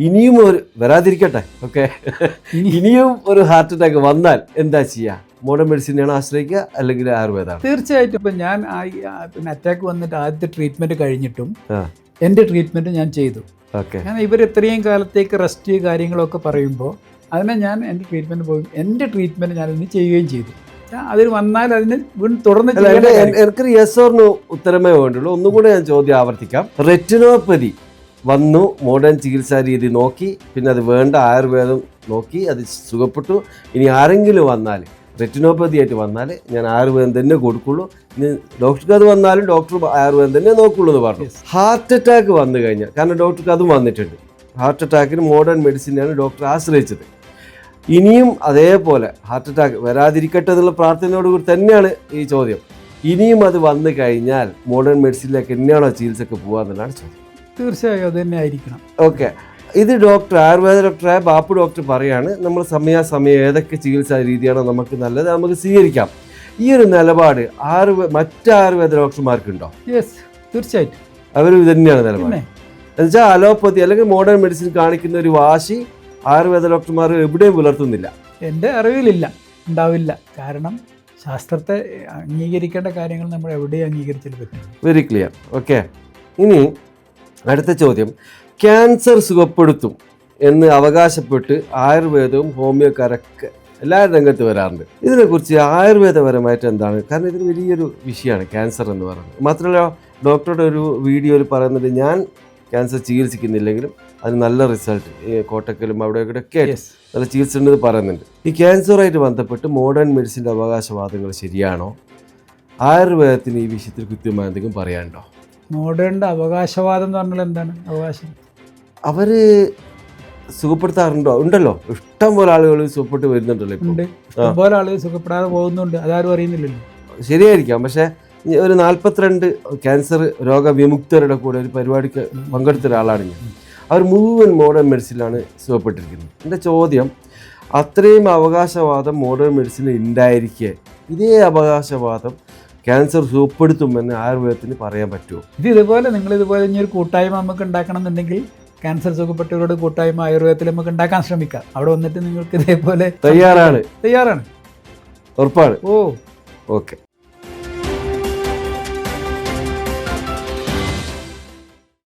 ഇനിയും ഒരു വരാതിരിക്കട്ടെ, ഓക്കെ, ഇനിയും ഒരു ഹാർട്ട് അറ്റാക്ക് വന്നാൽ എന്താ ചെയ്യുക? മോഡേൺ മെഡിസിനെയാണ് ആശ്രയിക്കുക അല്ലെങ്കിൽ ആയുർവേദമാണ്? തീർച്ചയായിട്ടും. ഇപ്പം ഞാൻ പിന്നെ അറ്റാക്ക് വന്നിട്ട് ആദ്യത്തെ ട്രീറ്റ്മെൻറ്റ് കഴിഞ്ഞിട്ടും എൻ്റെ ട്രീറ്റ്മെൻറ്റ് ഞാൻ ചെയ്തു. ഓക്കെ, ഞാൻ ഇവർ ഇത്രയും കാലത്തേക്ക് റെസ്റ്റ് കാര്യങ്ങളൊക്കെ പറയുമ്പോൾ അതിനെ ഞാൻ എൻ്റെ ട്രീറ്റ്മെൻറ്റ് ഞാൻ ഇന്ന് ചെയ്യുകയും ചെയ്തു. അതിൽ വന്നാൽ അതിന് വീണ്ടും തുടർന്ന് എനിക്കൊരു യെസ് ഓർ നോ ഉത്തരമേ വേണ്ടുള്ളൂ. ഒന്നുകൂടെ ഞാൻ ചോദ്യം ആവർത്തിക്കാം. റെറ്റിനോപ്പതി വന്നു, മോഡേൺ ചികിത്സാ രീതി നോക്കി, പിന്നെ അത് വേണ്ട ആയുർവേദം നോക്കി, അത് സുഖപ്പെട്ടു. ഇനി ആരെങ്കിലും വന്നാൽ, റെറ്റിനോപ്പതി ആയിട്ട് വന്നാൽ ഞാൻ ആയുർവേദം തന്നെ കൊടുക്കുള്ളൂ. ഇനി ഡോക്ടർക്ക് അത് വന്നാലും ഡോക്ടർ ആയുർവേദം തന്നെ നോക്കുള്ളൂ എന്ന് പറഞ്ഞു. ഹാർട്ട് അറ്റാക്ക് വന്നു കഴിഞ്ഞാൽ, കാരണം ഡോക്ടർക്ക് അതും വന്നിട്ടുണ്ട്, ഹാർട്ട് അറ്റാക്കിന് മോഡേൺ മെഡിസിനെയാണ് ഡോക്ടർ ആശ്രയിച്ചത്. ഇനിയും അതേപോലെ ഹാർട്ട് അറ്റാക്ക് വരാതിരിക്കട്ടെ എന്നുള്ള പ്രാർത്ഥനയോടുകൂടി തന്നെയാണ് ഈ ചോദ്യം. ഇനിയും അത് വന്നു കഴിഞ്ഞാൽ മോഡേൺ മെഡിസിനിലേക്ക് തന്നെയാണോ ചികിത്സക്ക് പോകാമെന്നുള്ളതാണ് ചോദ്യം. തീർച്ചയായും അത് തന്നെ ആയിരിക്കണം. ഓക്കെ, ഇത് ഡോക്ടർ, ആയുർവേദ ഡോക്ടറായ ബാപ്പു ഡോക്ടർ പറയാണ്, നമ്മൾ സമയാസമയം ഏതൊക്കെ ചികിത്സാ രീതിയാണോ നമുക്ക് നല്ലത് നമുക്ക് സ്വീകരിക്കാം. ഈ ഒരു നിലപാട് മറ്റ് ആയുർവേദ ഡോക്ടർമാർക്കുണ്ടോ? യെസ്, തീർച്ചയായിട്ടും അവർ ഇത് തന്നെയാണ് നിലപാട്. എന്നുവെച്ചാൽ അലോപ്പതി അല്ലെങ്കിൽ മോഡേൺ മെഡിസിൻ കാണിക്കുന്ന ഒരു വാശി ആയുർവേദ ഡോക്ടർമാർ എവിടെയും പുലർത്തുന്നില്ല. എൻ്റെ അറിവിലില്ല, ഉണ്ടാവില്ല. കാരണം ശാസ്ത്രത്തെ അംഗീകരിക്കേണ്ട കാര്യങ്ങൾ നമ്മൾ എവിടെയും അംഗീകരിച്ചിട്ട് പറ്റും. Very clear. ഓക്കെ, ഇനി അടുത്ത ചോദ്യം. ക്യാൻസർ സുഖപ്പെടുത്തും എന്ന് അവകാശപ്പെട്ട് ആയുർവേദവും ഹോമിയോക്കാരൊക്കെ എല്ലാ രംഗത്ത് വരാറുണ്ട്. ഇതിനെക്കുറിച്ച് ആയുർവേദപരമായിട്ട് എന്താണ്? കാരണം ഇതൊരു വലിയൊരു വിഷയമാണ് ക്യാൻസർ എന്ന് പറയുന്നത്. മാത്രമല്ല ഡോക്ടറുടെ ഒരു വീഡിയോയിൽ പറയുന്നത്, ഞാൻ ക്യാൻസർ ചികിത്സിക്കുന്നില്ലെങ്കിലും അതിന് നല്ല റിസൾട്ട്, ഈ കോട്ടക്കലും അവിടെയൊക്കെ നല്ല ചികിത്സ ഉണ്ടെന്ന് പറയുന്നുണ്ട്. ഈ ക്യാൻസറുമായിട്ട് ബന്ധപ്പെട്ട് മോഡേൺ മെഡിസിൻ്റെ അവകാശവാദങ്ങൾ ശരിയാണോ? ആയുർവേദത്തിന് ഈ വിഷയത്തിൽ കൃത്യമായി എന്തെങ്കിലും പറയാനുണ്ടോ? മോഡേണിൻ്റെ അവകാശവാദം എന്ന് പറഞ്ഞാൽ എന്താണ് അവകാശം? അവർ സുഖപ്പെടുത്താറുണ്ടോ? ഉണ്ടല്ലോ, ഇഷ്ടം പോലെ ആളുകൾ സുഖപ്പെട്ട് വരുന്നുണ്ടല്ലോ. ഉണ്ട്, ഇഷ്ടംപോലെ ആളുകൾ സുഖപ്പെടാതെ പോകുന്നുണ്ട്, അതാരും അറിയുന്നില്ലല്ലോ. ശരിയായിരിക്കാം, പക്ഷേ ഒരു 42 ക്യാൻസർ രോഗവിമുക്തരുടെ കൂടെ ഒരു പരിപാടിക്ക് പങ്കെടുത്ത ഒരാളാണ് ഞാൻ. അവർ മുഴുവൻ മോഡേൺ മെഡിസിനിലാണ് സുഖപ്പെട്ടിരിക്കുന്നത്. എൻ്റെ ചോദ്യം, അത്രയും അവകാശവാദം മോഡേൺ മെഡിസിനിൽ ഉണ്ടായിരിക്കെ ഇതേ അവകാശവാദം ക്യാൻസർ സുഖപ്പെടുത്തുമെന്ന് ആയുർവേദത്തിന് പറയാൻ പറ്റുമോ? ഇതുപോലെ നിങ്ങളിതുപോലെ ഇനി ഒരു കൂട്ടായ്മ നമുക്ക് ഉണ്ടാക്കണം എന്നുണ്ടെങ്കിൽ, ക്യാൻസർ സുഖപ്പെട്ടവരോട് കൂട്ടായ്മ ആയുർവേദത്തിൽ നമുക്ക് ഉണ്ടാക്കാൻ ശ്രമിക്കാം. അവിടെ വന്നിട്ട് നിങ്ങൾക്ക് ഇതേപോലെ തയ്യാറാണ്? തയ്യാറാണ്, ഉറപ്പാണ്. ഓ ഓക്കെ.